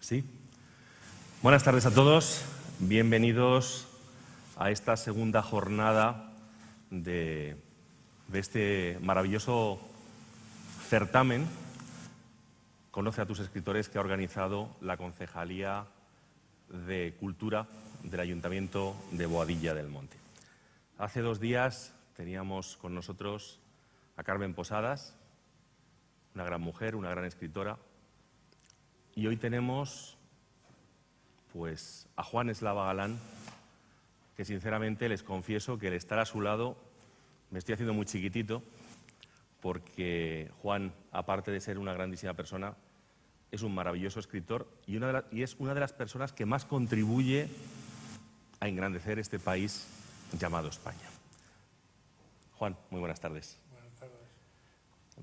Sí. Buenas tardes a todos. Bienvenidos a esta segunda jornada de este maravilloso certamen Conoce a tus escritores que ha organizado la Concejalía de Cultura del Ayuntamiento de Boadilla del Monte. Hace 2 días teníamos con nosotros a Carmen Posadas, una gran mujer, una gran escritora, y hoy tenemos pues a Juan Eslava Galán, que sinceramente les confieso que el estar a su lado me estoy haciendo muy chiquitito, porque Juan, aparte de ser una grandísima persona, es un maravilloso escritor y es una de las personas que más contribuye a engrandecer este país llamado España. Juan, muy buenas tardes. Buenas tardes.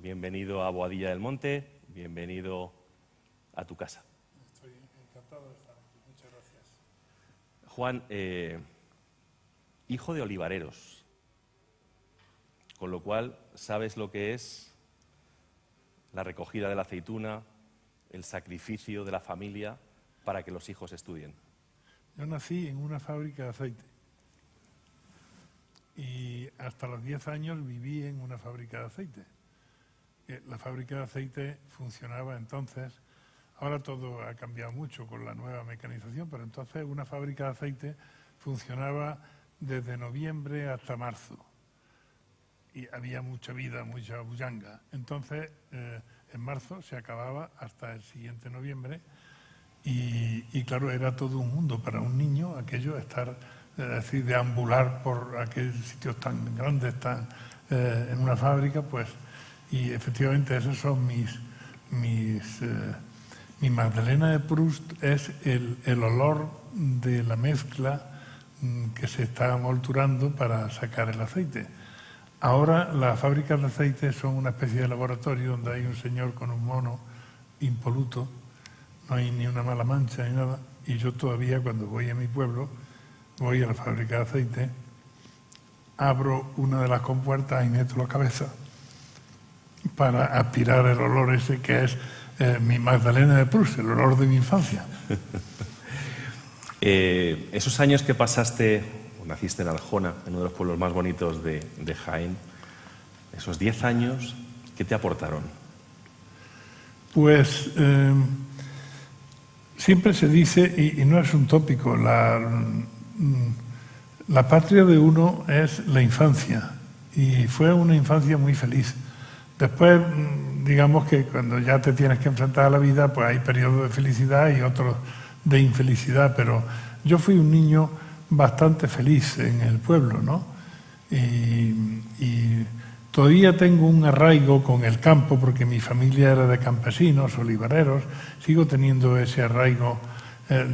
Bienvenido a Boadilla del Monte, bienvenido a tu casa. Estoy encantado de estar aquí. Muchas gracias. Juan, hijo de olivareros, con lo cual sabes lo que es la recogida de la aceituna, el sacrificio de la familia para que los hijos estudien. Yo nací en una fábrica de aceite y hasta los 10 años viví en una fábrica de aceite. La fábrica de aceite funcionaba entonces, ahora todo ha cambiado mucho con la nueva mecanización, pero entonces una fábrica de aceite funcionaba desde noviembre hasta marzo. Y había mucha vida, mucha bullanga. Entonces, en marzo se acababa hasta el siguiente noviembre y claro, era todo un mundo para un niño aquello, estar, decir, deambular por aquellos sitios tan grandes, tan, en una fábrica, pues, y efectivamente esos son mi Magdalena de Proust es el olor de la mezcla que se está molturando para sacar el aceite. Ahora las fábricas de aceite son una especie de laboratorio donde hay un señor con un mono impoluto, no hay ni una mala mancha ni nada, y yo todavía cuando voy a mi pueblo, voy a la fábrica de aceite, abro una de las compuertas y meto la cabeza para aspirar el olor ese que es mi Magdalena de Proust, el olor de mi infancia. Esos años que pasaste, naciste en Arjona, en uno de los pueblos más bonitos de Jaén, esos 10 años, ¿qué te aportaron? Pues siempre se dice, y no es un tópico, la patria de uno es la infancia, y fue una infancia muy feliz. Después, digamos que cuando ya te tienes que enfrentar a la vida, pues hay periodos de felicidad y otros de infelicidad, pero yo fui un niño bastante feliz en el pueblo, ¿no? Y todavía tengo un arraigo con el campo, porque mi familia era de campesinos, olivareros, sigo teniendo ese arraigo.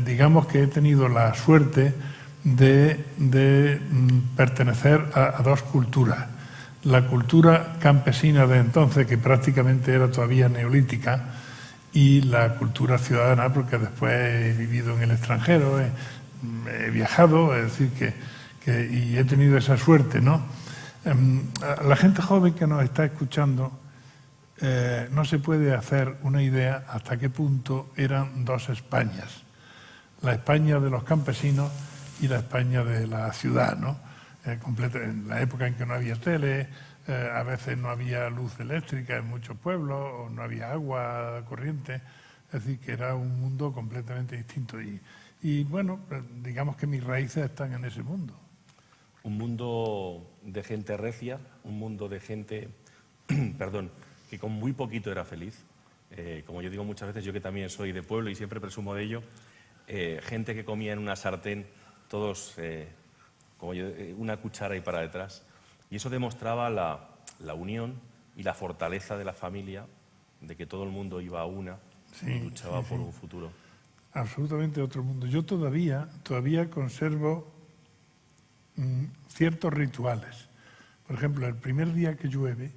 Digamos que he tenido la suerte de pertenecer a 2 culturas. La cultura campesina de entonces, que prácticamente era todavía neolítica, y la cultura ciudadana, porque después he vivido en el extranjero, he viajado, es decir, y he tenido esa suerte, ¿no? La gente joven que nos está escuchando no se puede hacer una idea hasta qué punto eran 2 Españas. la España de los campesinos y la España de la ciudad, ¿no? En la época en que no había tele, a veces no había luz eléctrica en muchos pueblos, o no había agua corriente, es decir, que era un mundo completamente distinto. Y bueno, digamos que mis raíces están en ese mundo. Un mundo de gente recia, un mundo de gente, perdón, que con muy poquito era feliz. Como yo digo muchas veces, yo que también soy de pueblo y siempre presumo de ello, gente que comía en una sartén, todos como yo, una cuchara y para detrás. Y eso demostraba la unión y la fortaleza de la familia, de que todo el mundo iba a una y luchaba por un futuro. Absolutamente otro mundo. Yo todavía conservo ciertos rituales. Por ejemplo, el primer día que llueve,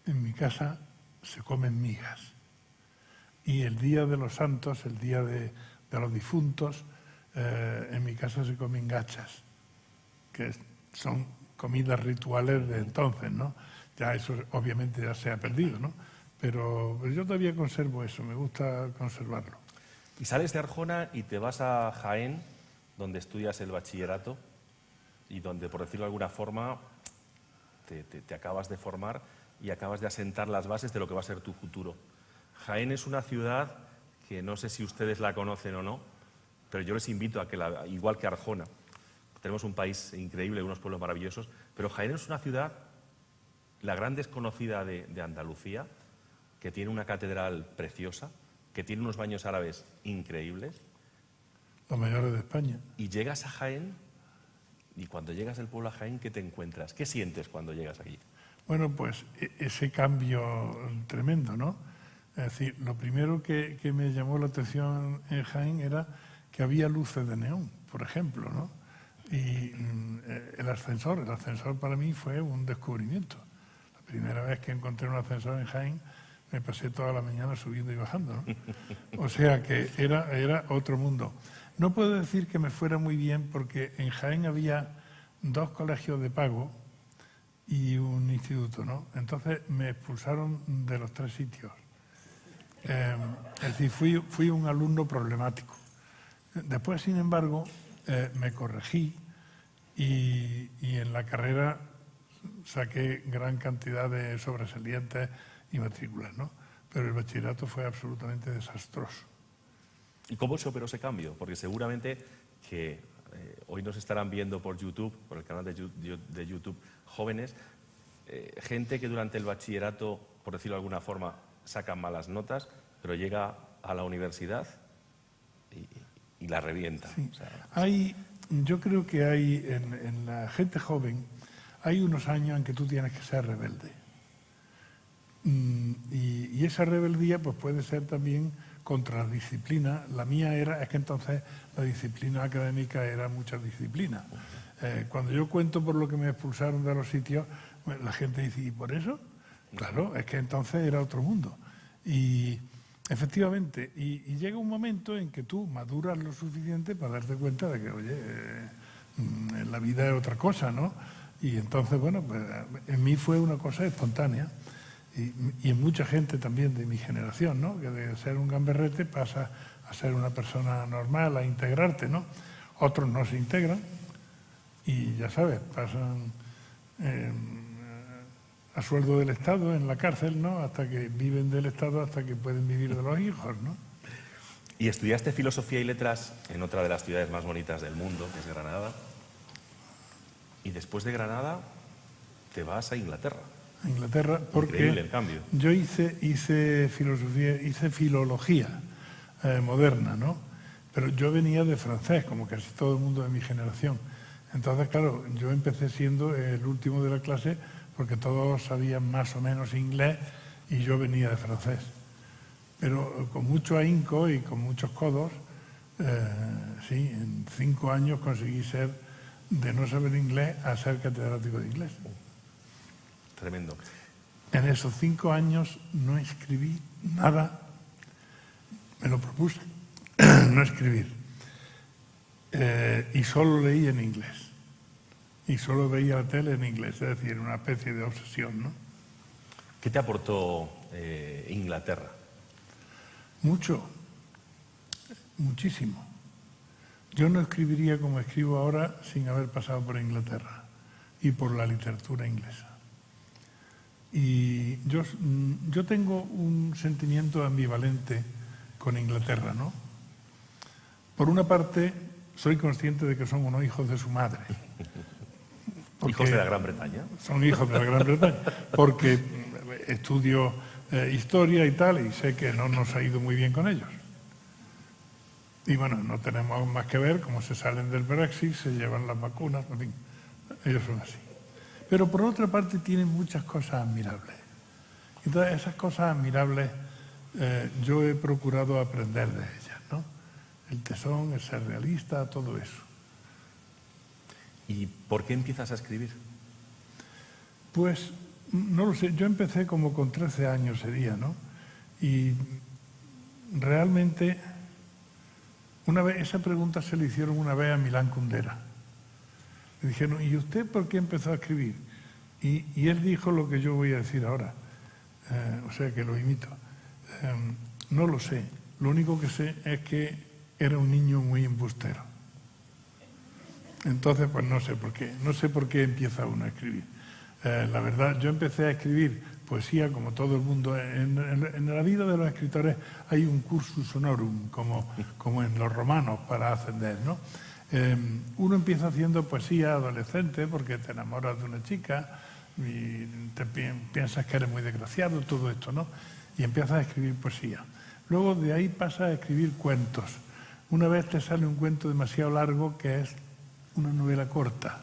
en mi casa se comen migas. Y el día de los santos, el día de los difuntos, en mi casa se comen gachas, que son comidas rituales de entonces, ¿no? Ya eso obviamente ya se ha perdido, ¿no? Pero yo todavía conservo eso, me gusta conservarlo. Y sales de Arjona y te vas a Jaén, donde estudias el bachillerato y donde, por decirlo de alguna forma, te acabas de formar y acabas de asentar las bases de lo que va a ser tu futuro. Jaén es una ciudad que no sé si ustedes la conocen o no, pero yo les invito a que, igual que Arjona, tenemos un país increíble, unos pueblos maravillosos, pero Jaén es una ciudad, la gran desconocida de Andalucía, que tiene una catedral preciosa, que tiene unos baños árabes increíbles. Los mayores de España. Y llegas a Jaén, y cuando llegas al pueblo a Jaén, ¿qué te encuentras? ¿Qué sientes cuando llegas aquí? Bueno, pues ese cambio tremendo, ¿no? Es decir, lo primero que me llamó la atención en Jaén era que había luces de neón, por ejemplo, ¿no? Y el ascensor para mí fue un descubrimiento. La primera vez que encontré un ascensor en Jaén, me pasé toda la mañana subiendo y bajando, ¿no? O sea que era otro mundo. No puedo decir que me fuera muy bien porque en Jaén había 2 colegios de pago y un instituto, ¿no? Entonces me expulsaron de los 3 sitios. Es decir, fui un alumno problemático. Después, sin embargo, me corregí y en la carrera saqué gran cantidad de sobresalientes y matrículas, ¿no? Pero el bachillerato fue absolutamente desastroso. ¿Y cómo se operó ese cambio? Porque seguramente que hoy nos estarán viendo por YouTube, por el canal de YouTube, jóvenes, gente que durante el bachillerato, por decirlo de alguna forma, sacan malas notas, pero llega a la universidad y la revienta. Sí. O sea, yo creo que hay en la gente joven, hay unos años en que tú tienes que ser rebelde. Y esa rebeldía pues puede ser también contra la disciplina. La mía es que entonces la disciplina académica era mucha disciplina. Cuando yo cuento por lo que me expulsaron de los sitios, la gente dice, ¿y por eso? Claro, es que entonces era otro mundo. Y efectivamente, y llega un momento en que tú maduras lo suficiente para darte cuenta de que, oye, la vida es otra cosa, ¿no? Y entonces, bueno, pues en mí fue una cosa espontánea. Y en mucha gente también de mi generación, ¿no? Que de ser un gamberrete pasa a ser una persona normal, a integrarte, ¿no? Otros no se integran y ya sabes, pasan a sueldo del Estado en la cárcel, ¿no? Hasta que viven del Estado, hasta que pueden vivir de los hijos, ¿no? Y estudiaste Filosofía y Letras en otra de las ciudades más bonitas del mundo, que es Granada. Y después de Granada te vas a Inglaterra. A Inglaterra, porque increíble el cambio. Yo hice filosofía, hice filología moderna, ¿no? Pero yo venía de francés, como casi todo el mundo de mi generación. Entonces, claro, yo empecé siendo el último de la clase porque todos sabían más o menos inglés y yo venía de francés. Pero con mucho ahínco y con muchos codos, sí, en 5 años conseguí ser, de no saber inglés, a ser catedrático de inglés. Tremendo. En esos 5 años no escribí nada, me lo propuse, no escribir. Y solo leí en inglés. Y solo veía la tele en inglés, es decir, una especie de obsesión, ¿no? ¿Qué te aportó Inglaterra? Mucho, muchísimo. Yo no escribiría como escribo ahora sin haber pasado por Inglaterra y por la literatura inglesa. Y yo tengo un sentimiento ambivalente con Inglaterra, ¿no? Por una parte, soy consciente de que son unos hijos de su madre. Hijos de la Gran Bretaña. Son hijos de la Gran Bretaña, porque estudio historia y tal, y sé que no nos ha ido muy bien con ellos. Y bueno, no tenemos más que ver cómo se salen del Brexit, se llevan las vacunas, en fin, ellos son así. Pero por otra parte tienen muchas cosas admirables. Entonces esas cosas admirables yo he procurado aprender de ellas, ¿no? El tesón, el ser realista, todo eso. ¿Y por qué empiezas a escribir? Pues no lo sé, yo empecé como con 13 años sería, ¿no? Y realmente una vez, esa pregunta se le hicieron una vez a Milán Kundera. Le dijeron, ¿y usted por qué empezó a escribir? Y él dijo lo que yo voy a decir ahora, o sea que lo imito. No lo sé, lo único que sé es que era un niño muy embustero. Entonces, pues no sé por qué empieza uno a escribir. La verdad, yo empecé a escribir poesía como todo el mundo. En la vida de los escritores hay un cursus honorum, como en los romanos, para ascender, ¿no? Uno empieza haciendo poesía adolescente porque te enamoras de una chica y piensas que eres muy desgraciado, todo esto, ¿no? Y empiezas a escribir poesía. Luego de ahí pasas a escribir cuentos. Una vez te sale un cuento demasiado largo que es una novela corta,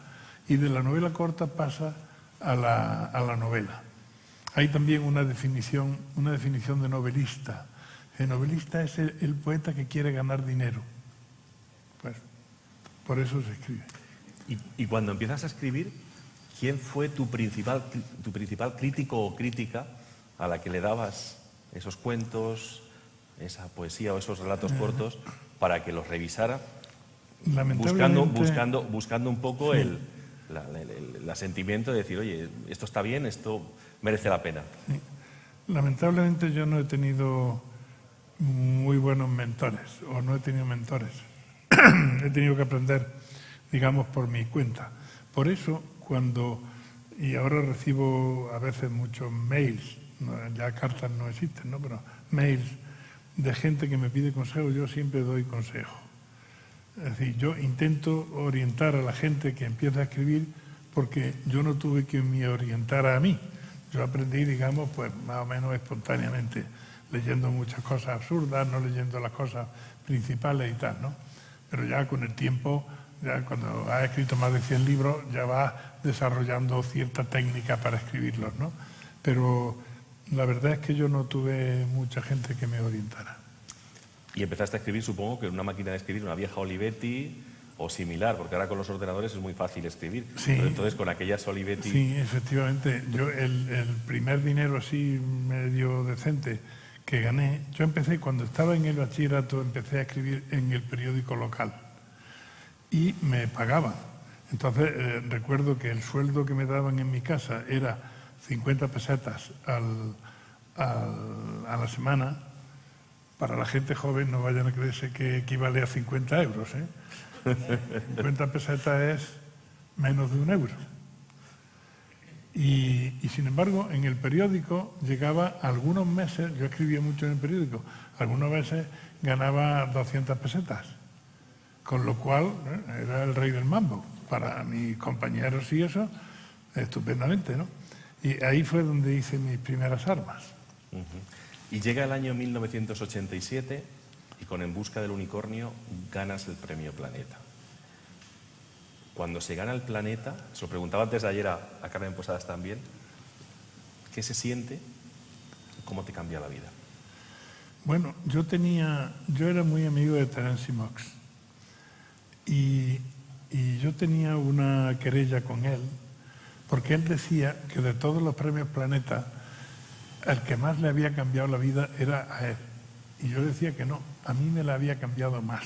y de la novela corta pasa a la novela. Hay también una definición de novelista. El novelista es el poeta que quiere ganar dinero. Pues por eso se escribe. Y cuando empiezas a escribir, ¿quién fue tu principal crítico o crítica a la que le dabas esos cuentos, esa poesía o esos relatos cortos para que los revisara? Buscando un poco sí. el sentimiento de decir, oye, esto está bien, esto merece la pena. Sí. Lamentablemente yo no he tenido muy buenos mentores, o no he tenido mentores. He tenido que aprender, digamos, por mi cuenta. Por eso, y ahora recibo a veces muchos mails, ya cartas no existen, ¿no? Pero mails de gente que me pide consejo, yo siempre doy consejo. Es decir, yo intento orientar a la gente que empieza a escribir porque yo no tuve quien me orientara a mí. Yo aprendí, digamos, pues más o menos espontáneamente, leyendo muchas cosas absurdas, no leyendo las cosas principales y tal, ¿no? Pero ya con el tiempo, ya cuando has escrito más de 100 libros, ya vas desarrollando cierta técnica para escribirlos, ¿no? Pero la verdad es que yo no tuve mucha gente que me orientara. Y empezaste a escribir, supongo, que en una máquina de escribir, una vieja Olivetti o similar, porque ahora con los ordenadores es muy fácil escribir. Sí. Pero entonces con aquellas Olivetti... Sí, efectivamente. Yo el primer dinero así medio decente que gané, yo empecé cuando estaba en el bachillerato, empecé a escribir en el periódico local y me pagaban. Entonces recuerdo que el sueldo que me daban en mi casa era 50 pesetas a la semana. Para la gente joven no vayan a creerse que equivale a 50 euros, ¿eh? 50 pesetas es menos de 1 euro. Y sin embargo, en el periódico llegaba algunos meses, yo escribía mucho en el periódico, algunos meses ganaba 200 pesetas, con lo cual era el rey del mambo. Para mis compañeros y eso, estupendamente, ¿no? Y ahí fue donde hice mis primeras armas. Y llega el año 1987 y con En busca del unicornio ganas el premio Planeta. Cuando se gana el Planeta, se lo preguntaba antes de ayer a Carmen Posadas también, ¿qué se siente? ¿Cómo te cambia la vida? Bueno, yo era muy amigo de Terence Mox y yo tenía una querella con él porque él decía que de todos los premios Planeta, el que más le había cambiado la vida era a él. Y yo decía que no, a mí me la había cambiado más.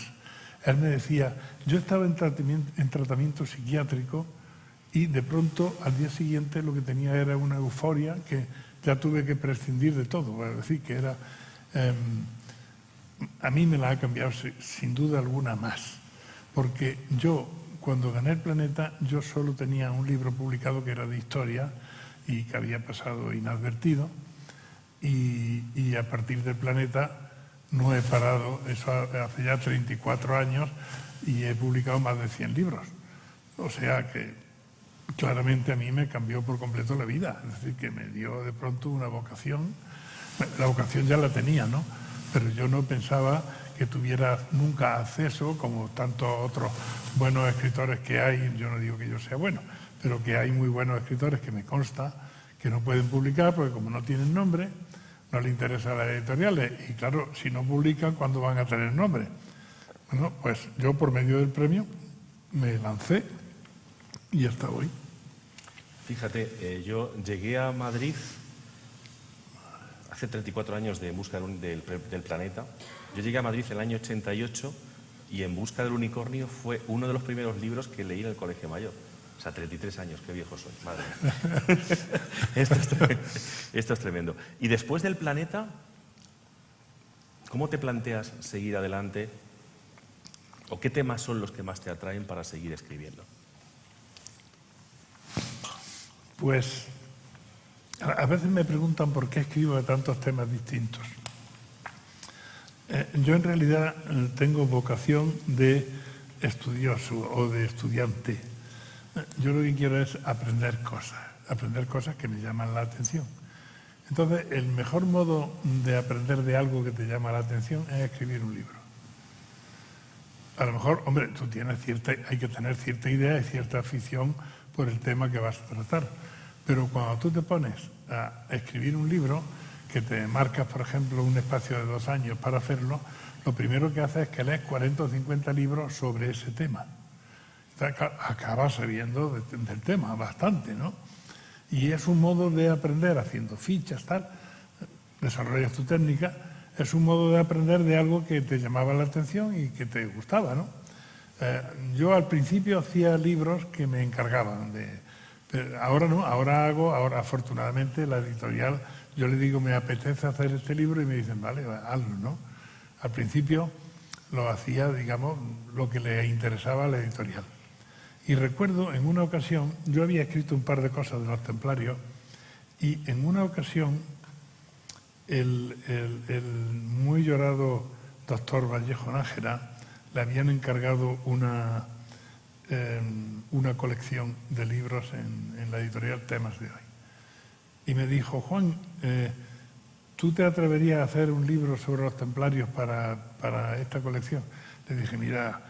Él me decía, yo estaba en tratamiento psiquiátrico y de pronto al día siguiente lo que tenía era una euforia que ya tuve que prescindir de todo. Es decir, que era... a mí me la ha cambiado sin duda alguna más. porque yo, cuando gané el Planeta, yo solo tenía un libro publicado que era de historia y que había pasado inadvertido, y a partir del Planeta no he parado, eso hace ya 34 años, y he publicado más de 100 libros. O sea que claramente a mí me cambió por completo la vida, es decir, que me dio de pronto una vocación. La vocación ya la tenía, ¿no? Pero yo no pensaba que tuviera nunca acceso, como tantos otros buenos escritores que hay, yo no digo que yo sea bueno, pero que hay muy buenos escritores que me consta que no pueden publicar porque como no tienen nombre, no les interesan las editoriales. Y claro, si no publican, ¿cuándo van a tener nombre? Bueno, pues yo por medio del premio me lancé y hasta hoy. Fíjate, yo llegué a Madrid hace 34 años de En busca del planeta. Yo llegué a Madrid en el año 88 y En busca del unicornio fue uno de los primeros libros que leí en el Colegio Mayor. O sea, 33 años, qué viejo soy, madre mía. Esto es tremendo. Y después del planeta, ¿cómo te planteas seguir adelante? ¿O qué temas son los que más te atraen para seguir escribiendo? Pues a veces me preguntan por qué escribo de tantos temas distintos. Yo en realidad tengo vocación de estudioso o de estudiante. Yo lo que quiero es aprender cosas que me llaman la atención. Entonces, el mejor modo de aprender de algo que te llama la atención es escribir un libro. A lo mejor, hombre, hay que tener cierta idea y cierta afición por el tema que vas a tratar. Pero cuando tú te pones a escribir un libro, que te marcas, por ejemplo, un espacio de 2 años para hacerlo, lo primero que haces es que lees 40 o 50 libros sobre ese tema. Acabas sabiendo del tema bastante, ¿no? Y es un modo de aprender haciendo fichas, tal, desarrollas tu técnica, es un modo de aprender de algo que te llamaba la atención y que te gustaba, ¿no? Yo al principio hacía libros que me encargaban pero ahora no, ahora afortunadamente la editorial, yo le digo, me apetece hacer este libro y me dicen, vale, hazlo, ¿no? Al principio lo hacía, digamos, lo que le interesaba a la editorial. Y recuerdo en una ocasión, yo había escrito un par de cosas de los templarios y en una ocasión el muy llorado doctor Vallejo Nájera le habían encargado una colección de libros en la editorial Temas de Hoy. Y me dijo, Juan, ¿tú te atreverías a hacer un libro sobre los templarios para esta colección? Le dije, mira,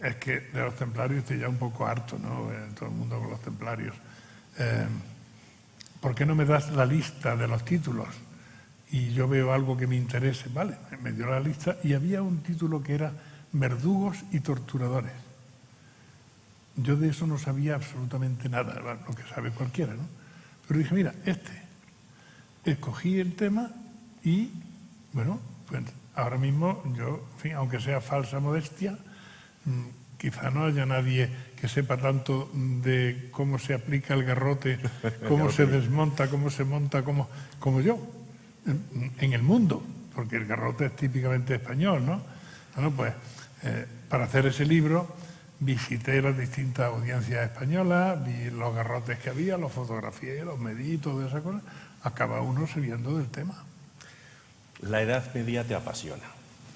es que de los templarios estoy ya un poco harto, ¿no? Todo el mundo con los templarios. ¿Por qué no me das la lista de los títulos? Y yo veo algo que me interese. Vale, me dio la lista y había un título que era Verdugos y torturadores. Yo de eso no sabía absolutamente nada, lo que sabe cualquiera, ¿no? Pero dije, mira, escogí el tema y, bueno, pues ahora mismo yo, en fin, aunque sea falsa modestia, quizá no haya nadie que sepa tanto de cómo se aplica el garrote, cómo se desmonta, cómo se monta, como yo, en el mundo, porque el garrote es típicamente español, ¿no? Bueno, pues para hacer ese libro visité las distintas audiencias españolas, vi los garrotes que había, los fotografié, los medí, todas esas cosas, a cada uno sirviendo del tema. La Edad Media te apasiona.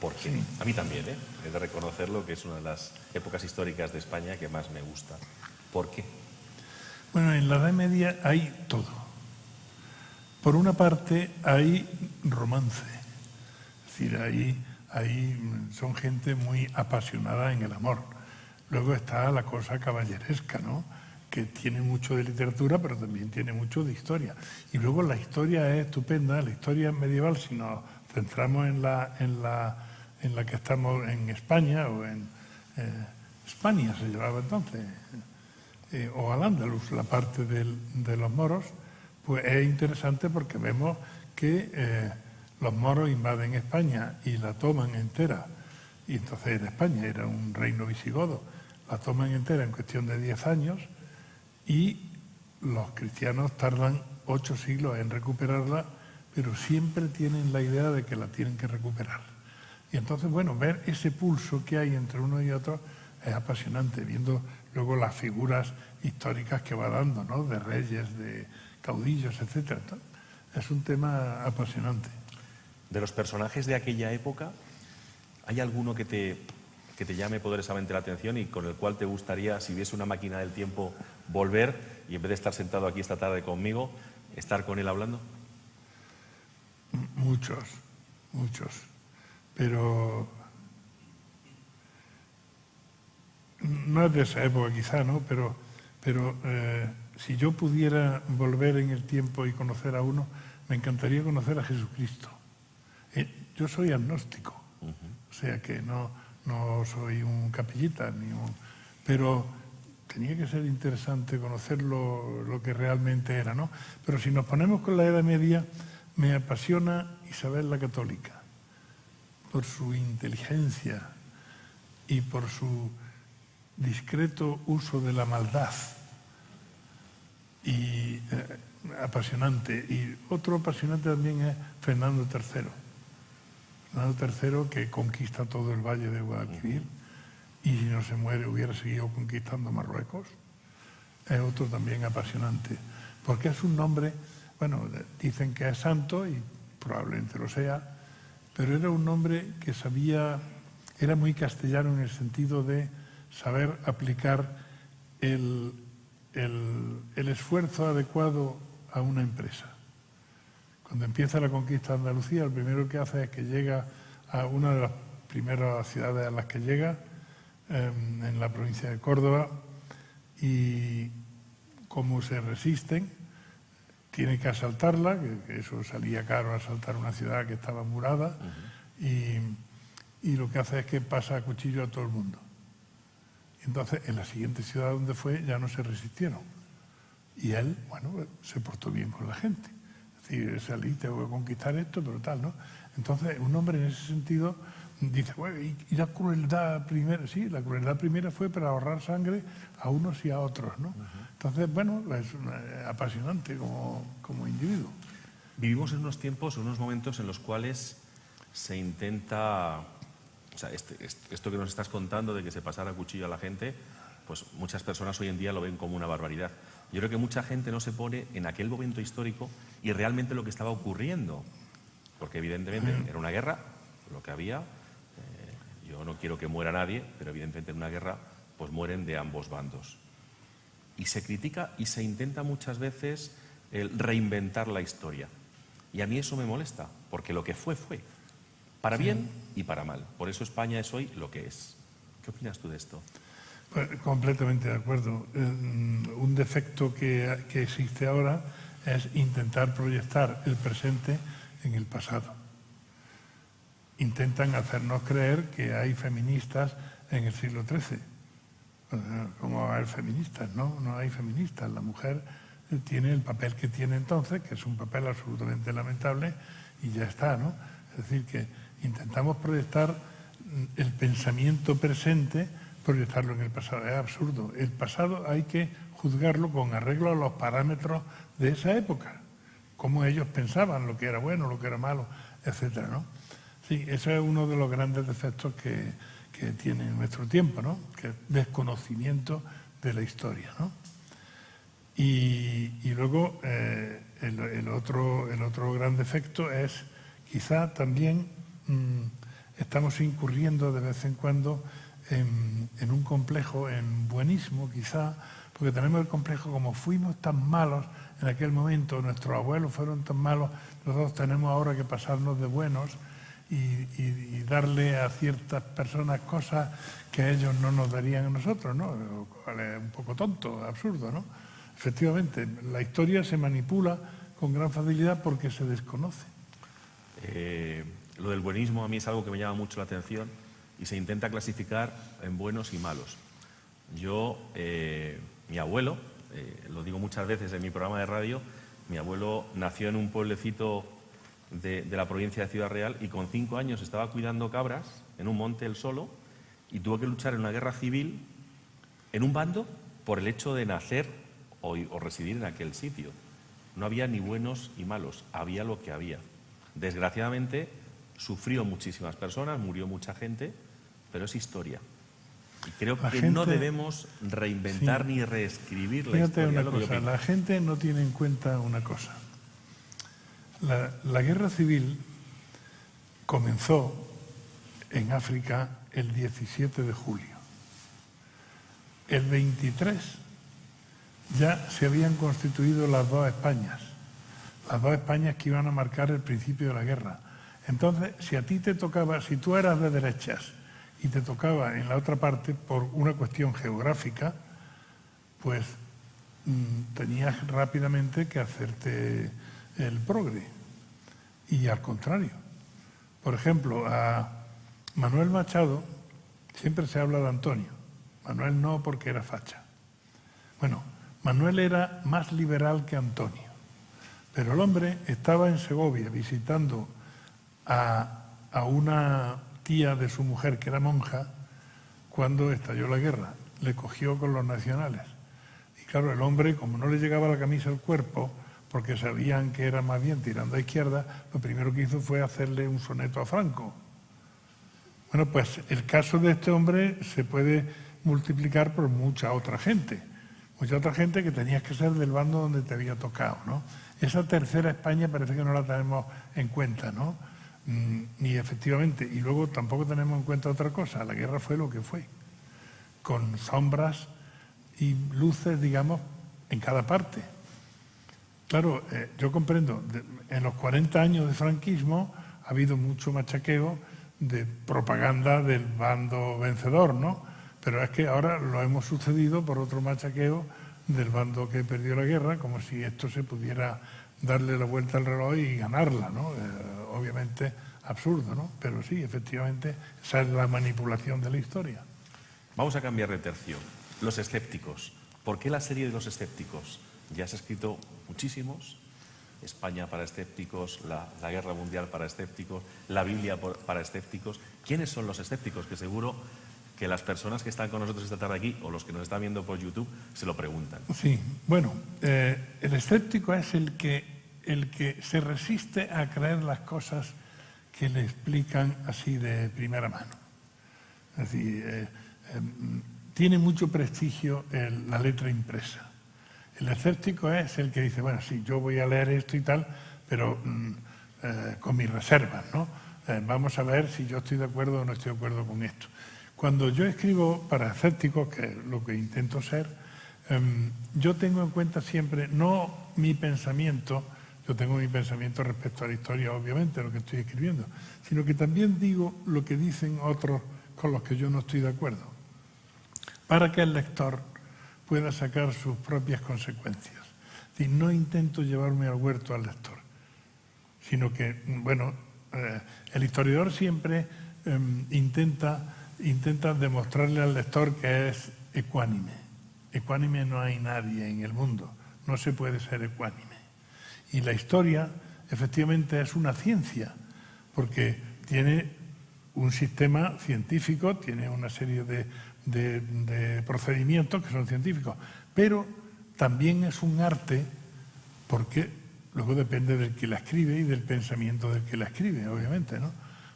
¿Por qué? Sí. A mí también, ¿eh? He de reconocerlo, que es una de las épocas históricas de España que más me gusta. ¿Por qué? Bueno, en la Edad Media hay todo. Por una parte hay romance, es decir, ahí son gente muy apasionada en el amor. Luego está la cosa caballeresca, ¿no? Que tiene mucho de literatura, pero también tiene mucho de historia. Y luego la historia es estupenda, la historia medieval, si nos centramos en la que estamos en España, o en España se llamaba entonces, o al-Ándalus, la parte de los moros, pues es interesante porque vemos que los moros invaden España y la toman entera. Y entonces era España, era un reino visigodo. La toman entera en cuestión de 10 años y los cristianos tardan 8 siglos en recuperarla, pero siempre tienen la idea de que la tienen que recuperar. Y entonces, bueno, ver ese pulso que hay entre uno y otro es apasionante, viendo luego las figuras históricas que va dando, ¿no? De reyes, de caudillos, etcétera. Es un tema apasionante. De los personajes de aquella época, ¿hay alguno que te llame poderosamente la atención y con el cual te gustaría, si hubiese una máquina del tiempo, volver y en vez de estar sentado aquí esta tarde conmigo, estar con él hablando? Muchos. Pero no es de esa época quizá, ¿no? Pero si yo pudiera volver en el tiempo y conocer a uno, me encantaría conocer a Jesucristo. Yo soy agnóstico, o sea que no soy un capellita, pero tenía que ser interesante conocer lo que realmente era, ¿no? Pero si nos ponemos con la Edad Media, me apasiona Isabel la Católica, por su inteligencia y por su discreto uso de la maldad. Y apasionante. Y otro apasionante también es Fernando III. Fernando III, que conquista todo el valle de Guadalquivir, y si no se muere hubiera seguido conquistando Marruecos. Es otro también apasionante, porque es un nombre, bueno, dicen que es santo y probablemente lo sea, pero era un hombre que era muy castellano en el sentido de saber aplicar el esfuerzo adecuado a una empresa. Cuando empieza la conquista de Andalucía, lo primero que hace es que llega a una de las primeras ciudades a las que llega, en la provincia de Córdoba, y como se resisten, tiene que asaltarla, que eso salía caro, asaltar una ciudad que estaba murada, y lo que hace es que pasa a cuchillo a todo el mundo. Y entonces, en la siguiente ciudad donde fue, ya no se resistieron. Y él, bueno, se portó bien con la gente. Es decir, salí, tengo que conquistar esto, pero tal, ¿no? Entonces, un hombre en ese sentido dice, bueno, ¿y la crueldad primera? Sí, la crueldad primera fue para ahorrar sangre a unos y a otros, ¿no? Entonces, bueno, es apasionante como individuo. Vivimos en unos tiempos, en unos momentos en los cuales se intenta... O sea, esto que nos estás contando de que se pasara a cuchillo a la gente, pues muchas personas hoy en día lo ven como una barbaridad. Yo creo que mucha gente no se pone en aquel momento histórico y realmente lo que estaba ocurriendo. Porque evidentemente era una guerra, lo que había. Yo no quiero que muera nadie, pero evidentemente en una guerra pues mueren de ambos bandos. Y se critica y se intenta muchas veces el reinventar la historia. Y a mí eso me molesta, porque lo que fue, fue. Para bien y para mal. Por eso España es hoy lo que es. ¿Qué opinas tú de esto? Pues, completamente de acuerdo. Un defecto que existe ahora es intentar proyectar el presente en el pasado. Intentan hacernos creer que hay feministas en el siglo XIII. ¿Cómo va a haber feministas? No hay feministas. La mujer tiene el papel que tiene entonces, que es un papel absolutamente lamentable, y ya está, ¿no? Es decir, que intentamos proyectar el pensamiento presente, proyectarlo en el pasado. Es absurdo. El pasado hay que juzgarlo con arreglo a los parámetros de esa época, cómo ellos pensaban, lo que era bueno, lo que era malo, etcétera, ¿no? Sí, ese es uno de los grandes defectos que tiene nuestro tiempo, ¿no? Que es desconocimiento de la historia, ¿no? Y luego el otro gran defecto es quizá también estamos incurriendo de vez en cuando en un complejo, en buenismo quizá, porque tenemos el complejo, como fuimos tan malos en aquel momento, nuestros abuelos fueron tan malos, nosotros tenemos ahora que pasarnos de buenos y darle a ciertas personas cosas que ellos no nos darían a nosotros, ¿no? Es un poco tonto, absurdo, ¿no? Efectivamente, la historia se manipula con gran facilidad porque se desconoce. Lo del buenismo a mí es algo que me llama mucho la atención y se intenta clasificar en buenos y malos. Mi abuelo, lo digo muchas veces en mi programa de radio, mi abuelo nació en un pueblecito de la provincia de Ciudad Real y con 5 años estaba cuidando cabras en un monte él solo y tuvo que luchar en una guerra civil en un bando por el hecho de nacer o residir en aquel sitio. No había ni buenos ni malos, había lo que había. Desgraciadamente sufrió muchísimas personas, murió mucha gente, pero es historia. Y creo que no debemos reinventar ni reescribir la Fíjate historia. una cosa, la gente no tiene en cuenta una cosa. La guerra civil comenzó en África el 17 de julio. El 23 ya se habían constituido las dos Españas que iban a marcar el principio de la guerra. Entonces, si a ti te tocaba, si tú eras de derechas y te tocaba en la otra parte por una cuestión geográfica, pues tenías rápidamente que hacerte el progre. Y al contrario. Por ejemplo, a Manuel Machado siempre se habla de Antonio. Manuel no, porque era facha. Bueno, Manuel era más liberal que Antonio. Pero el hombre estaba en Segovia visitando a una tía de su mujer que era monja cuando estalló la guerra. Le cogió con los nacionales. Y claro, el hombre, como no le llegaba la camisa al cuerpo, porque sabían que era más bien tirando a izquierda, lo primero que hizo fue hacerle un soneto a Franco. Bueno, pues el caso de este hombre se puede multiplicar por mucha otra gente. Mucha otra gente que tenías que ser del bando donde te había tocado, ¿no? Esa tercera España parece que no la tenemos en cuenta, ¿no? Ni efectivamente. Y luego tampoco tenemos en cuenta otra cosa. La guerra fue lo que fue, con sombras y luces, digamos, en cada parte. Claro, yo comprendo, en los 40 años de franquismo ha habido mucho machaqueo de propaganda del bando vencedor, ¿no? Pero es que ahora lo hemos sucedido por otro machaqueo del bando que perdió la guerra, como si esto se pudiera darle la vuelta al reloj y ganarla, ¿no? Obviamente absurdo, ¿no? Pero sí, efectivamente, esa es la manipulación de la historia. Vamos a cambiar de tercio. Los escépticos. ¿Por qué la serie de los escépticos? Ya se ha escrito muchísimos. España para escépticos, la Guerra Mundial para escépticos, la Biblia para escépticos. ¿Quiénes son los escépticos? Que seguro que las personas que están con nosotros esta tarde aquí o los que nos están viendo por YouTube se lo preguntan. Sí, bueno, el escéptico es el que se resiste a creer las cosas que le explican así de primera mano. Es decir, tiene mucho prestigio la letra impresa. El escéptico es el que dice, bueno, sí, yo voy a leer esto y tal, pero con mis reservas, ¿no? Vamos a ver si yo estoy de acuerdo o no estoy de acuerdo con esto. Cuando yo escribo para escépticos, que es lo que intento ser, yo tengo en cuenta siempre, no mi pensamiento, yo tengo mi pensamiento respecto a la historia, obviamente, lo que estoy escribiendo, sino que también digo lo que dicen otros con los que yo no estoy de acuerdo, para que el lector pueda sacar sus propias consecuencias. Es decir, no intento llevarme al huerto al lector, sino que, bueno, el historiador siempre intenta demostrarle al lector que es ecuánime. Ecuánime no hay nadie en el mundo, no se puede ser ecuánime. Y la historia, efectivamente, es una ciencia, porque tiene un sistema científico, tiene una serie de procedimientos que son científicos, pero también es un arte, porque luego depende del que la escribe y del pensamiento del que la escribe, obviamente, ¿no?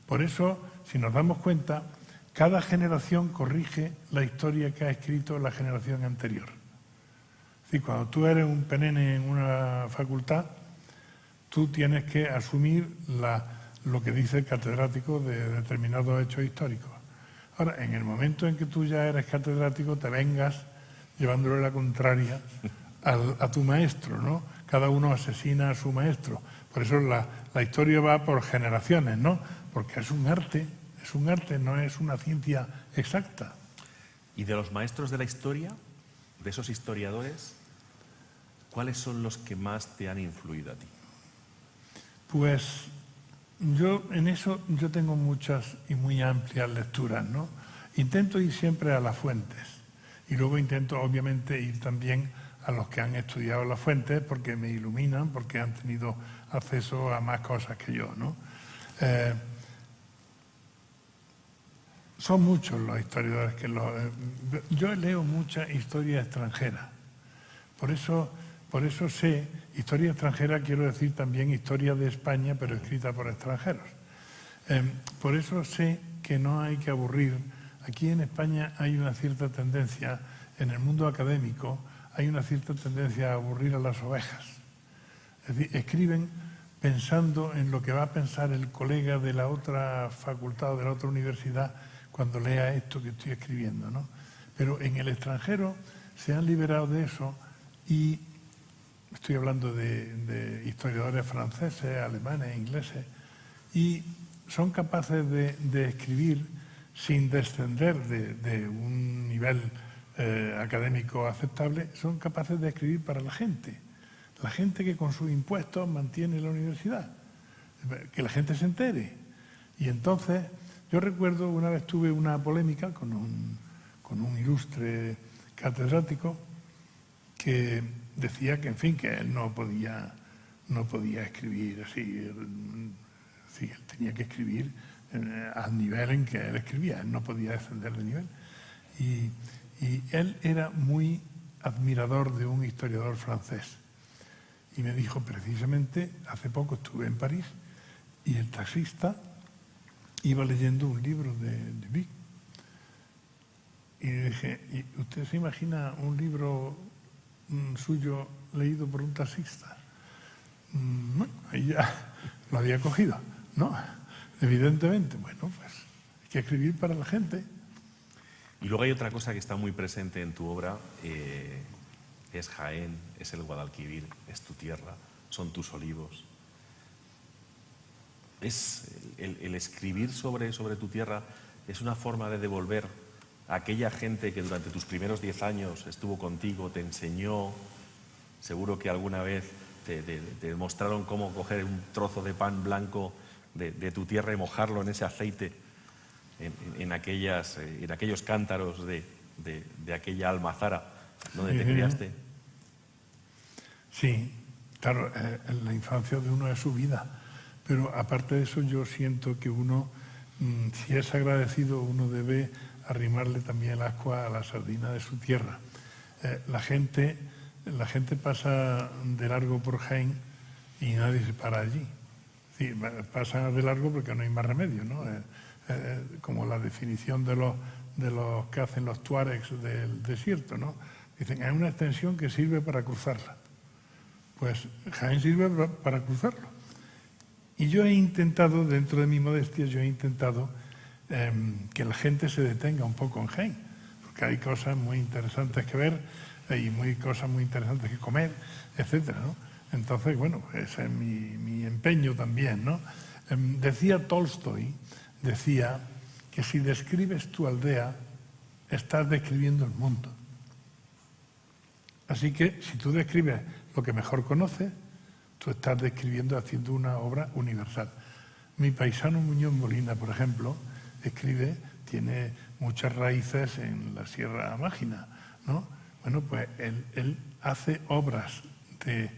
Por eso, si nos damos cuenta, cada generación corrige la historia que ha escrito la generación anterior. Es decir, cuando tú eres un penene en una facultad, tú tienes que asumir lo que dice el catedrático de determinados hechos históricos. Ahora, en el momento en que tú ya eres catedrático, te vengas llevándole la contraria a tu maestro, ¿no? Cada uno asesina a su maestro. Por eso la historia va por generaciones, ¿no? Porque es un arte, no es una ciencia exacta. Y de los maestros de la historia, de esos historiadores, ¿cuáles son los que más te han influido a ti? Pues yo en eso yo tengo muchas y muy amplias lecturas, ¿no? Intento ir siempre a las fuentes y luego intento obviamente ir también a los que han estudiado las fuentes porque me iluminan, porque han tenido acceso a más cosas que yo, ¿no? Son muchos los historiadores que yo leo mucha historia extranjera. Por eso sé, historia extranjera quiero decir también historia de España, pero escrita por extranjeros. Por eso sé que no hay que aburrir Aquí en España hay una cierta tendencia, en el mundo académico, hay una cierta tendencia a aburrir a las ovejas. Es decir, escriben pensando en lo que va a pensar el colega de la otra facultad o de la otra universidad cuando lea esto que estoy escribiendo, ¿no? Pero en el extranjero se han liberado de eso y estoy hablando de historiadores franceses, alemanes, ingleses, y son capaces de escribir sin descender de un nivel académico aceptable, son capaces de escribir para la gente que con sus impuestos mantiene la universidad, que la gente se entere. Y entonces, yo recuerdo una vez tuve una polémica con un ilustre catedrático que decía que, en fin, que él no podía escribir así, sí, él tenía que escribir al nivel en que él escribía, él no podía descender de nivel. Y él era muy admirador de un historiador francés. Y me dijo, precisamente, hace poco estuve en París y el taxista iba leyendo un libro de Vic. Y le dije, ¿y usted se imagina un libro suyo leído por un taxista? No, ahí ya lo había cogido. No, evidentemente. Bueno, pues hay que escribir para la gente. Y luego hay otra cosa que está muy presente en tu obra, es Jaén, es el Guadalquivir, es tu tierra, son tus olivos. Es el escribir sobre tu tierra es una forma de devolver a aquella gente que durante tus primeros 10 años estuvo contigo, te enseñó, seguro que alguna vez te mostraron cómo coger un trozo de pan blanco de tu tierra y mojarlo en ese aceite, en aquellos cántaros de aquella almazara donde te criaste. Sí, claro, la infancia de uno es su vida, pero aparte de eso yo siento que uno, si es agradecido, uno debe arrimarle también el ascua a la sardina de su tierra. La gente pasa de largo por Jaén y nadie se para allí. Sí, pasa de largo porque no hay más remedio, ¿no? Como la definición de los que hacen los tuaregs del desierto, ¿no? Dicen, hay una extensión que sirve para cruzarla. Pues Jaén sirve para cruzarlo. Y yo he intentado, dentro de mi modestia, que la gente se detenga un poco en Jaén, porque hay cosas muy interesantes que ver y cosas muy interesantes que comer, etcétera, ¿no? Entonces, bueno, ese es mi empeño también, ¿no? Decía Tolstoy, que si describes tu aldea, estás describiendo el mundo. Así que si tú describes lo que mejor conoces, tú estás describiendo, haciendo una obra universal. Mi paisano Muñoz Molina, por ejemplo, tiene muchas raíces en la Sierra Mágina, ¿no? Bueno, pues él hace obras de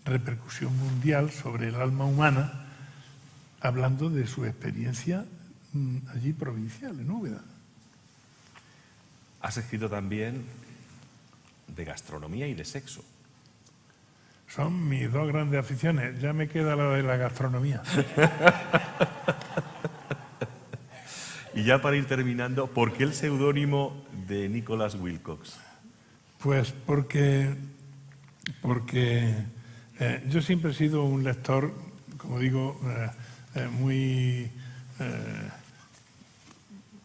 repercusión mundial sobre el alma humana, hablando de su experiencia allí provincial, en Úbeda. Has escrito también de gastronomía y de sexo. Son mis dos grandes aficiones. Ya me queda la de la gastronomía. Y ya para ir terminando, ¿por qué el seudónimo de Nicholas Wilcox? Pues porque yo siempre he sido un lector, como digo, muy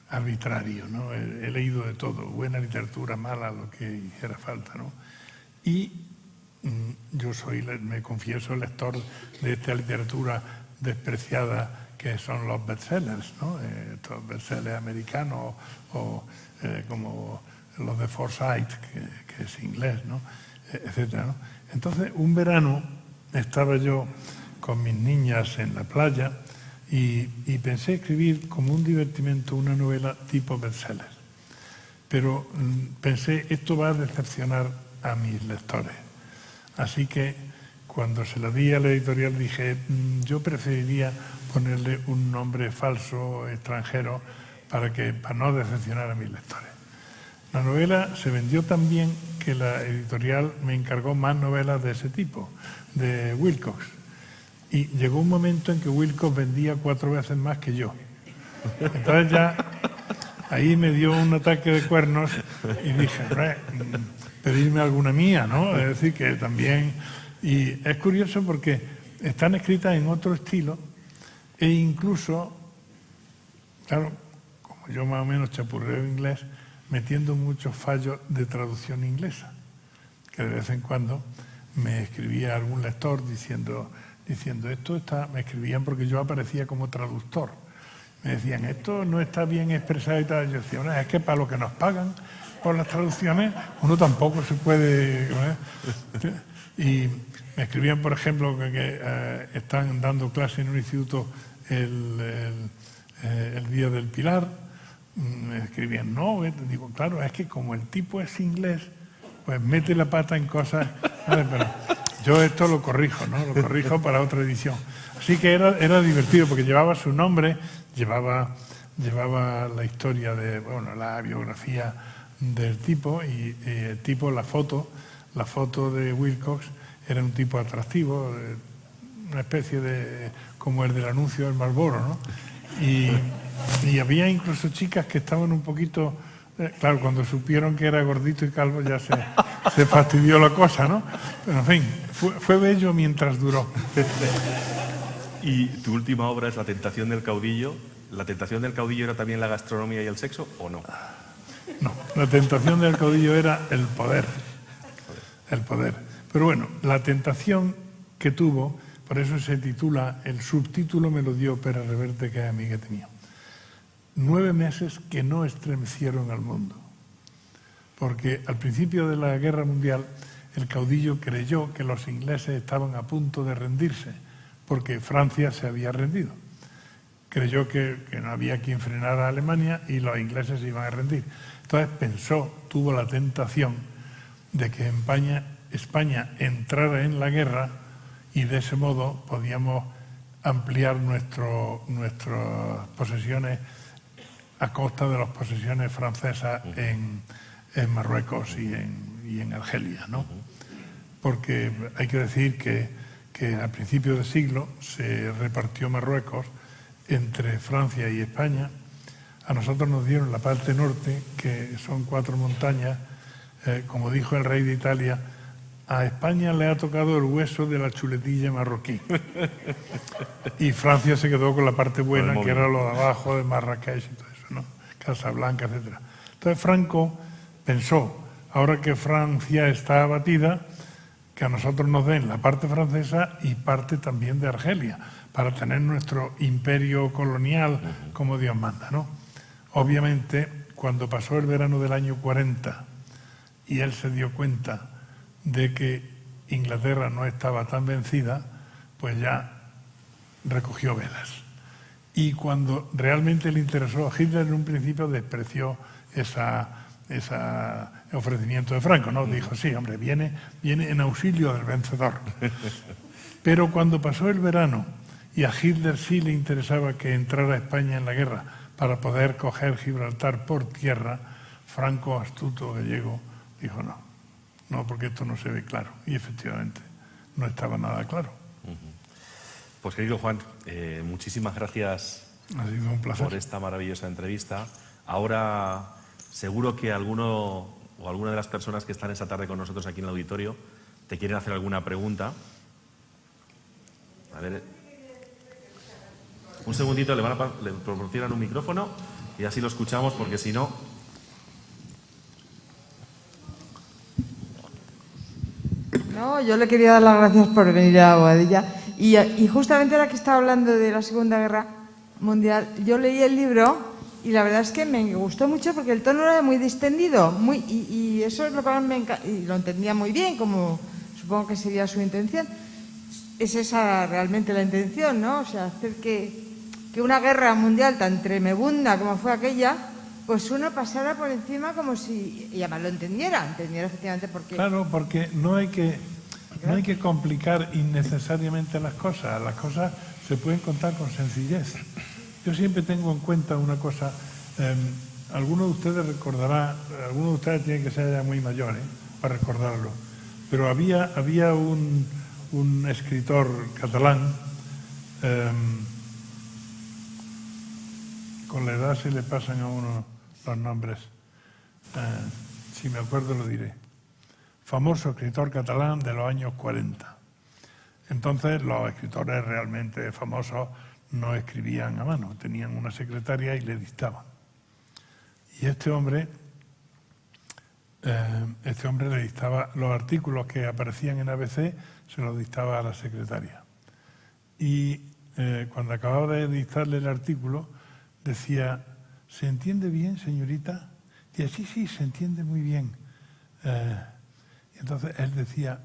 arbitrario, ¿no? He leído de todo, buena literatura, mala, lo que hiciera falta, ¿no? Y yo me confieso lector de esta literatura despreciada que son los bestsellers, ¿no? Estos bestsellers americanos o como los de Forsyth, que es inglés, ¿no? Etcétera, ¿no? Entonces, un verano estaba yo con mis niñas en la playa y pensé escribir como un divertimento una novela tipo bestseller. Pero pensé, esto va a decepcionar a mis lectores. Así que cuando se la di a la editorial dije, yo preferiría ponerle un nombre falso, extranjero, para no decepcionar a mis lectores. La novela se vendió tan bien que la editorial me encargó más novelas de ese tipo, de Wilcox. Y llegó un momento en que Wilcox vendía 4 veces más que yo. Entonces ahí me dio un ataque de cuernos y dije, pedirme alguna mía, ¿no? Es decir, que también... Y es curioso porque están escritas en otro estilo e incluso, claro, como yo más o menos chapurreo inglés, metiendo muchos fallos de traducción inglesa, que de vez en cuando me escribía algún lector diciendo esto está... Me escribían porque yo aparecía como traductor. Me decían, esto no está bien expresado y tal. Yo decía, bueno, es que para lo que nos pagan por las traducciones, uno tampoco se puede... Y me escribían, por ejemplo, que están dando clase en un instituto el Día del Pilar. Me escribían, no, digo, claro, es que como el tipo es inglés, pues mete la pata en cosas... Vale, pero yo esto lo corrijo, ¿no? Lo corrijo para otra edición. Así que era divertido porque llevaba su nombre, llevaba la historia de, bueno, la biografía del tipo y el tipo, la foto de Wilcox era un tipo atractivo, una especie de, como el del anuncio del Marlboro, ¿no? Y había incluso chicas que estaban un poquito... Claro, cuando supieron que era gordito y calvo ya se fastidió la cosa, ¿no? Pero en fin, fue bello mientras duró. ¿Y tu última obra es La tentación del caudillo? ¿La tentación del caudillo era también la gastronomía y el sexo o no? No, la tentación del caudillo era el poder. El poder. Pero bueno, la tentación que tuvo, por eso se titula, el subtítulo me lo dio Pere Reverte, que es amiguete mío. 9 meses que no estremecieron al mundo. Porque al principio de la Guerra Mundial el caudillo creyó que los ingleses estaban a punto de rendirse, porque Francia se había rendido. Creyó que no había quien frenara a Alemania y los ingleses se iban a rendir. Entonces tuvo la tentación de que España entrara en la guerra y de ese modo podíamos ampliar nuestras posesiones a costa de las posesiones francesas en Marruecos y en Argelia, ¿no? Porque hay que decir que a principios de siglo se repartió Marruecos entre Francia y España. A nosotros nos dieron la parte norte, que son 4 montañas. Como dijo el rey de Italia, a España le ha tocado el hueso de la chuletilla marroquí. Y Francia se quedó con la parte buena, que era lo de abajo, de Marrakech y todo eso, ¿no? Casablanca, etc. Entonces Franco pensó, ahora que Francia está abatida, que a nosotros nos den la parte francesa y parte también de Argelia, para tener nuestro imperio colonial como Dios manda, ¿no? Obviamente, cuando pasó el verano del año 40 y él se dio cuenta de que Inglaterra no estaba tan vencida, pues ya recogió velas. Y cuando realmente le interesó, Hitler en un principio despreció ese ofrecimiento de Franco, ¿no? Dijo, sí, hombre, viene en auxilio del vencedor. Pero cuando pasó el verano y a Hitler sí le interesaba que entrara España en la guerra para poder coger Gibraltar por tierra, Franco, astuto gallego, dijo no, porque esto no se ve claro. Y efectivamente no estaba nada claro. Pues querido Juan, muchísimas gracias Ha sido un placer por esta maravillosa entrevista. Ahora seguro que alguno o alguna de las personas que están esta tarde con nosotros aquí en el auditorio te quieren hacer alguna pregunta. A ver, un segundito, le proporcionan un micrófono y así lo escuchamos, porque si no... No, yo le quería dar las gracias por venir a Boadilla. Y justamente ahora que estaba hablando de la Segunda Guerra Mundial, yo leí el libro y la verdad es que me gustó mucho porque el tono era muy distendido y eso es lo que y lo entendía muy bien, como supongo que sería su intención. Es esa realmente la intención, ¿no? O sea, hacer que una guerra mundial tan tremenda como fue aquella, pues uno pasara por encima como si, y además lo entendiera efectivamente porque... Claro, porque no hay que complicar innecesariamente las cosas se pueden contar con sencillez. Yo siempre tengo en cuenta una cosa, algunos de ustedes recordarán, algunos de ustedes tienen que ser ya muy mayores para recordarlo, pero había un escritor catalán, con la edad se le pasan a uno los nombres. Si me acuerdo lo diré. Famoso escritor catalán de los años 40. Entonces los escritores realmente famosos no escribían a mano, tenían una secretaria y le dictaban. Y este hombre le dictaba los artículos que aparecían en ABC, se los dictaba a la secretaria. Y cuando acababa de dictarle el artículo, decía: ¿se entiende bien, señorita? Y así sí, se entiende muy bien. Y entonces él decía: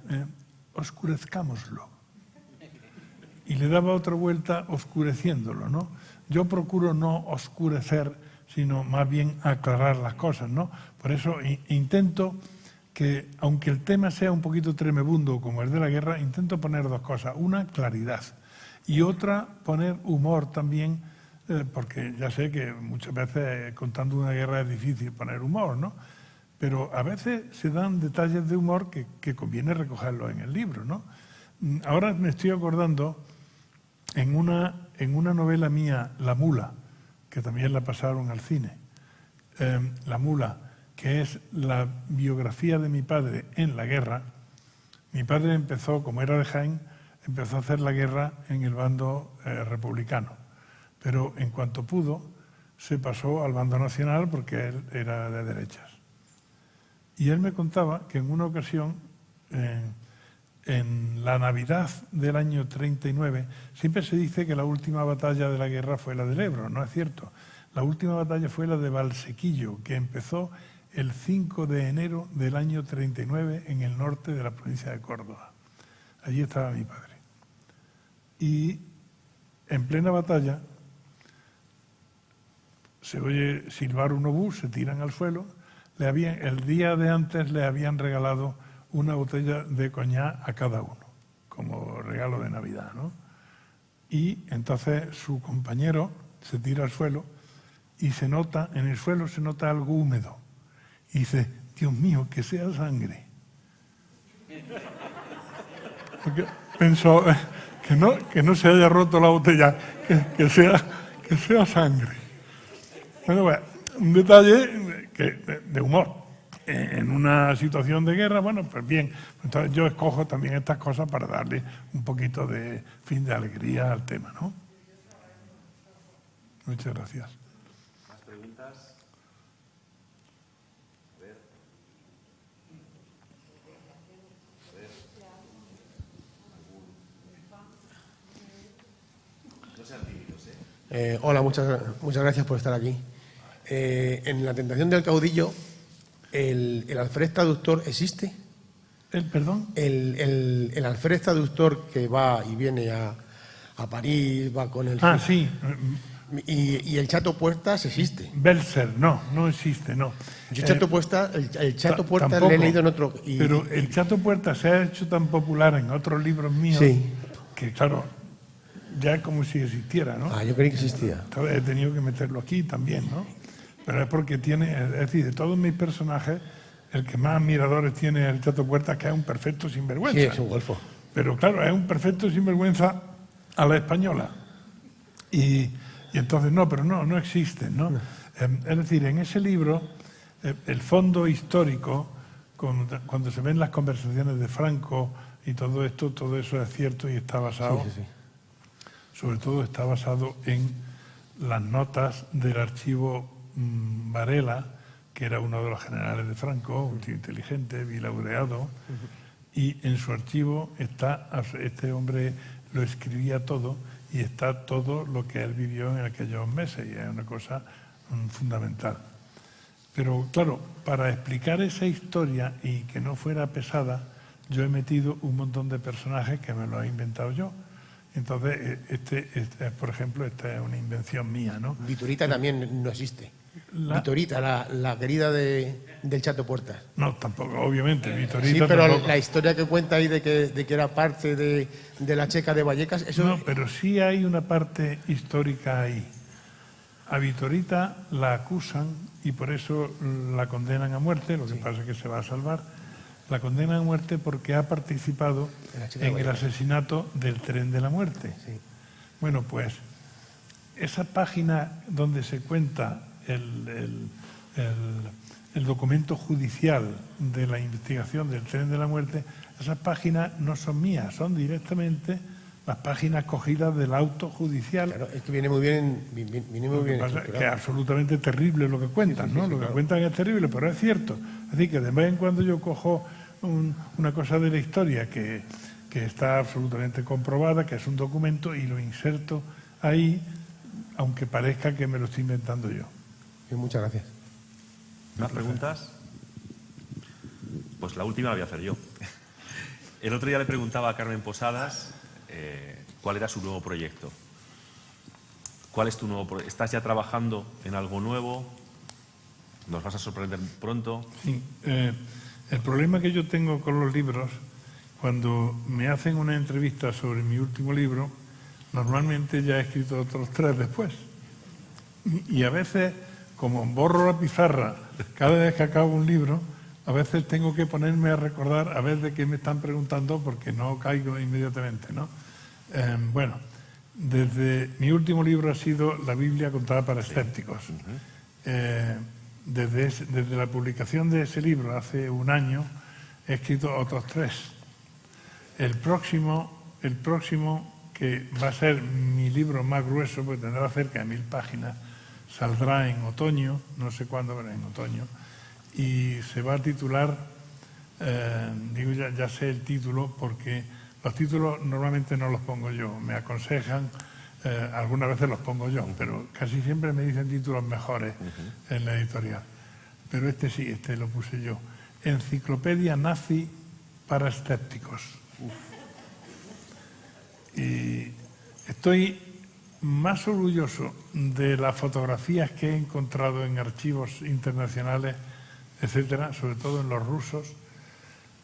oscurezcámoslo. Y le daba otra vuelta oscureciéndolo, ¿no? Yo procuro no oscurecer, sino más bien aclarar las cosas, ¿no? Por eso intento que, aunque el tema sea un poquito tremebundo como el de la guerra, intento poner dos cosas. Una, claridad. Y otra, poner humor también, porque ya sé que muchas veces contando una guerra es difícil poner humor, ¿no? Pero a veces se dan detalles de humor que conviene recogerlos en el libro, ¿no? Ahora me estoy acordando en una novela mía, La mula, que también la pasaron al cine. La mula, que es la biografía de mi padre en la guerra. Mi padre empezó, como era de Jaén, empezó a hacer la guerra en el bando republicano. Pero en cuanto pudo, se pasó al bando nacional porque él era de derechas. Y él me contaba que en una ocasión, en la Navidad del año 39, siempre se dice que la última batalla de la guerra fue la del Ebro, no es cierto. La última batalla fue la de Valsequillo, que empezó el 5 de enero del año 39 en el norte de la provincia de Córdoba. Allí estaba mi padre. Y en plena batalla se oye silbar un obús, se tiran al suelo. El día de antes le habían regalado una botella de coñac a cada uno, como regalo de Navidad, ¿no? Y entonces su compañero se tira al suelo y en el suelo se nota algo húmedo. Y dice: Dios mío, que sea sangre. Porque pensó que no se haya roto la botella, que sea sangre. Bueno, un detalle de humor. En una situación de guerra, bueno, pues bien, entonces yo escojo también estas cosas para darle un poquito de fin de alegría al tema, ¿no? Muchas gracias. ¿Más preguntas? A ver. No sean tímidos, ¿eh? Hola, muchas gracias por estar aquí. En La tentación del caudillo, ¿el alférez traductor existe? ¿Perdón? El alférez traductor que va y viene a París, va con el... Ah, sí. Y el Chato Puertas existe. Belser, no existe, no. Yo Chato Puertas, el Chato Puertas tampoco, lo he leído en otro... pero el Chato Puertas se ha hecho tan popular en otros libros míos, sí, que claro, ya es como si existiera, ¿no? Ah, yo creí que existía. Entonces he tenido que meterlo aquí también, ¿no? Pero es porque es decir, de todos mis personajes, el que más admiradores tiene es el Chato Puertas, que es un perfecto sinvergüenza. Sí, es un golfo. Pero claro, es un perfecto sinvergüenza a la española. Y entonces no existen, ¿no? Es decir, en ese libro, el fondo histórico, cuando se ven las conversaciones de Franco y todo esto, todo eso es cierto y está basado, Sí. sobre todo está basado en las notas del archivo Varela, que era uno de los generales de Franco, un tío inteligente, bilaureado, y en su archivo este hombre lo escribía todo y está todo lo que él vivió en aquellos meses, y es una cosa fundamental. Pero claro, para explicar esa historia y que no fuera pesada, yo he metido un montón de personajes que me lo he inventado yo. Entonces, por ejemplo, esta es una invención mía, ¿no? Vitorita también no existe. Vitorita, la querida del Chato Puertas. No, tampoco, obviamente, Vitorita sí, pero tampoco. La historia que cuenta ahí de que era parte de la Checa de Vallecas, eso... No, pero sí hay una parte histórica ahí. A Vitorita la acusan y por eso la condenan a muerte, lo que pasa es que se va a salvar. La condenan a muerte porque ha participado en el asesinato del Tren de la Muerte. Sí. Bueno, pues esa página donde se cuenta el documento judicial de la investigación del tren de la muerte, esas páginas no son mías, son directamente las páginas cogidas del auto judicial. Claro, es que viene muy bien, viene muy bien estructurado. Que es absolutamente terrible lo que cuentan, ¿no? Lo que cuentan es terrible, pero es cierto. Así que de vez en cuando yo cojo una cosa de la historia que está absolutamente comprobada, que es un documento, y lo inserto ahí, aunque parezca que me lo estoy inventando yo. Muchas gracias. ¿Más preguntas? Pues la última la voy a hacer yo. El otro día le preguntaba a Carmen Posadas cuál era su nuevo proyecto. ¿Cuál es tu nuevo proyecto? ¿Estás ya trabajando en algo nuevo? ¿Nos vas a sorprender pronto? Sí. El problema que yo tengo con los libros, cuando me hacen una entrevista sobre mi último libro, normalmente ya he escrito otros 3 después. Y a veces, como borro la pizarra cada vez que acabo un libro, a veces tengo que ponerme a recordar a ver de qué me están preguntando porque no caigo inmediatamente, ¿no? Bueno, desde mi último libro ha sido La Biblia contada para escépticos. Desde la publicación de ese libro hace un año he escrito otros 3. El próximo, que va a ser mi libro más grueso, porque tendrá cerca de 1000 páginas, saldrá en otoño, no sé cuándo, pero en otoño, y se va a titular, digo ya sé el título, porque los títulos normalmente no los pongo yo, me aconsejan, algunas veces los pongo yo, pero casi siempre me dicen títulos mejores en la editorial. Pero este lo puse yo. Enciclopedia nazi para escépticos. Y estoy más orgulloso de las fotografías que he encontrado en archivos internacionales, etcétera, sobre todo en los rusos,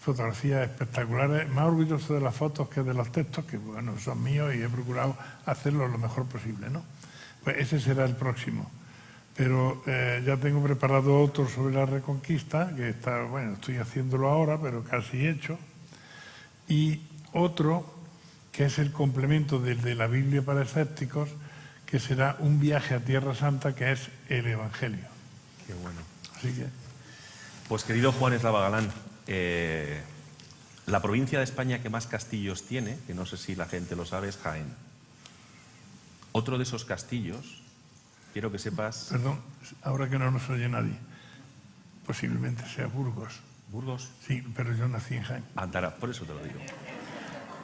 fotografías espectaculares, más orgulloso de las fotos que de los textos, que bueno, son míos y he procurado hacerlo lo mejor posible, ¿no? Pues ese será el próximo. Pero ya tengo preparado otro sobre la Reconquista, que estoy haciéndolo ahora, pero casi hecho, y otro que es el complemento del de la Biblia para escépticos, que será un viaje a Tierra Santa, que es el Evangelio. Qué bueno. Así que... Pues querido Juan Eslava Galán, la provincia de España que más castillos tiene, que no sé si la gente lo sabe, es Jaén. Otro de esos castillos, quiero que sepas... Perdón, ahora que no nos oye nadie, posiblemente sea Burgos. ¿Burgos? Sí, pero yo nací en Jaén. Antara, por eso te lo digo.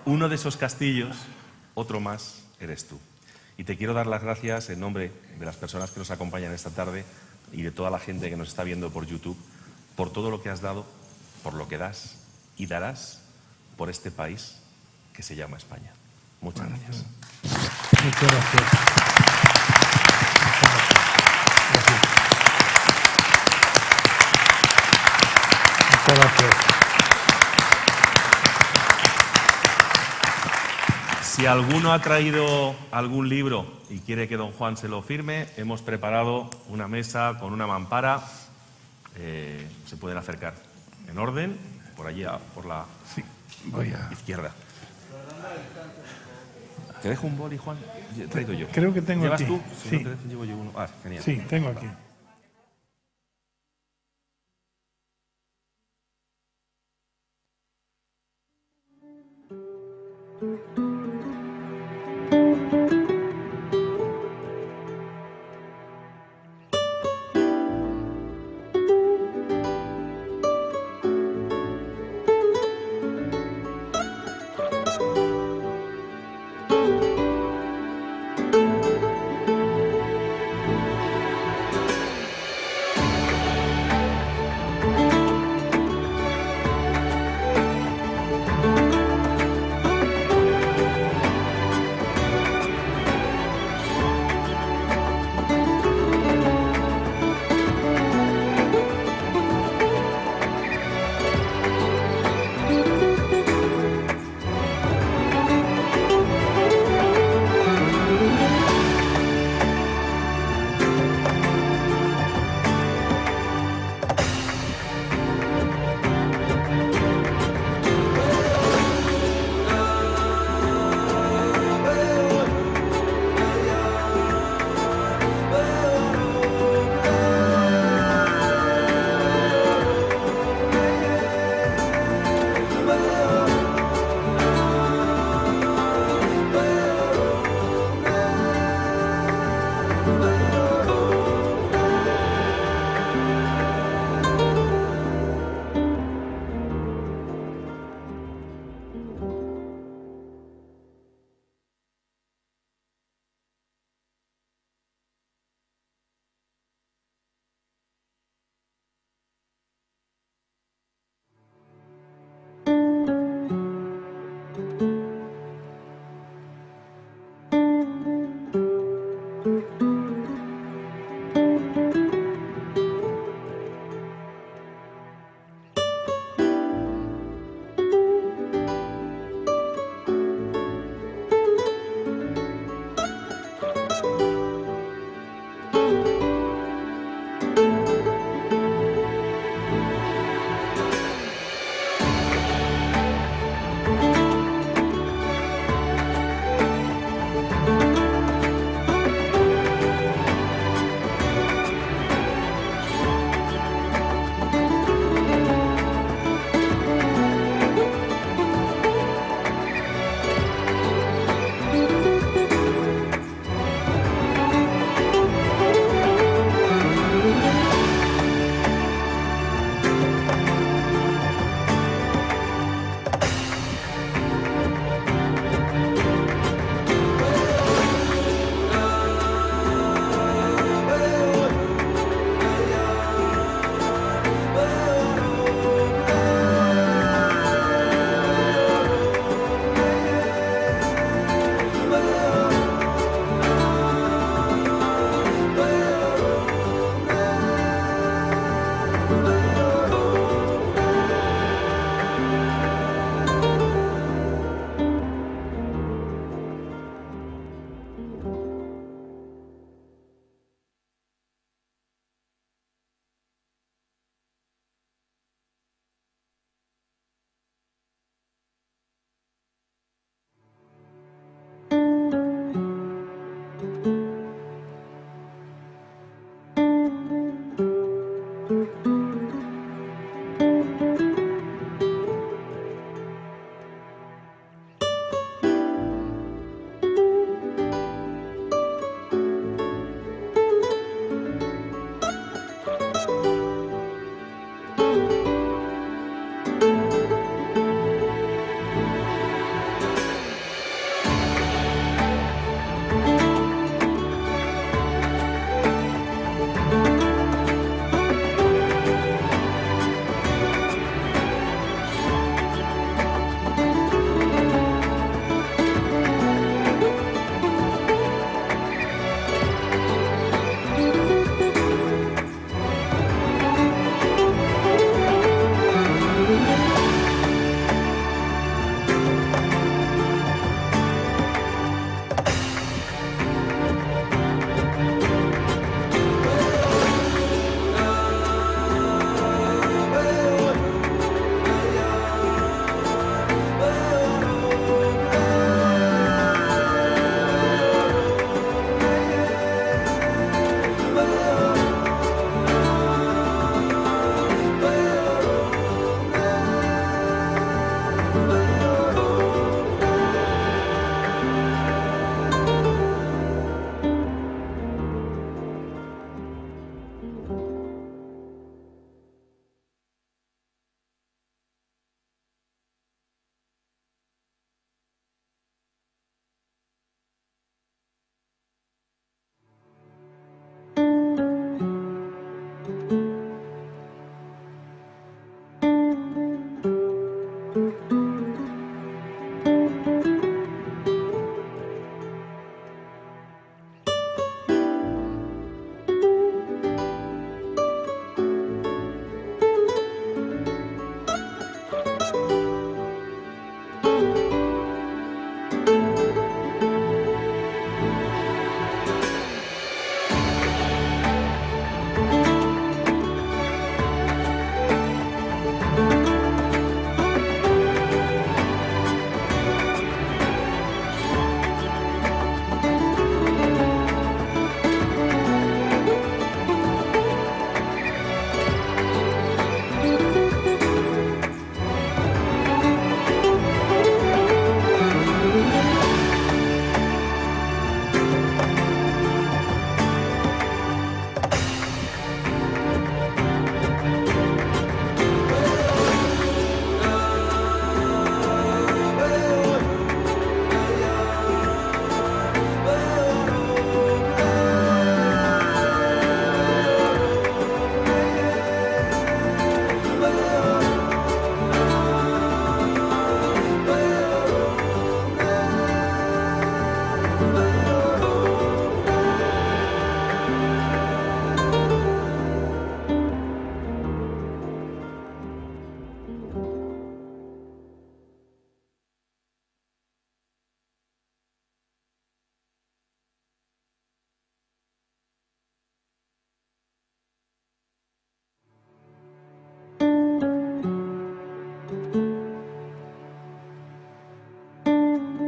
Uno de esos castillos, otro más, eres tú. Y te quiero dar las gracias en nombre de las personas que nos acompañan esta tarde y de toda la gente que nos está viendo por YouTube, por todo lo que has dado, por lo que das y darás por este país que se llama España. Muchas gracias. Muchas gracias. Muchas gracias. Si alguno ha traído algún libro y quiere que don Juan se lo firme, hemos preparado una mesa con una mampara. Se pueden acercar en orden, por allí, por la izquierda. ¿Te dejo un boli, Juan? He traído yo. Creo que tengo ¿Llevas aquí. tú? Si Sí. no te llevo yo uno. Ah, genial. Sí, tengo aquí.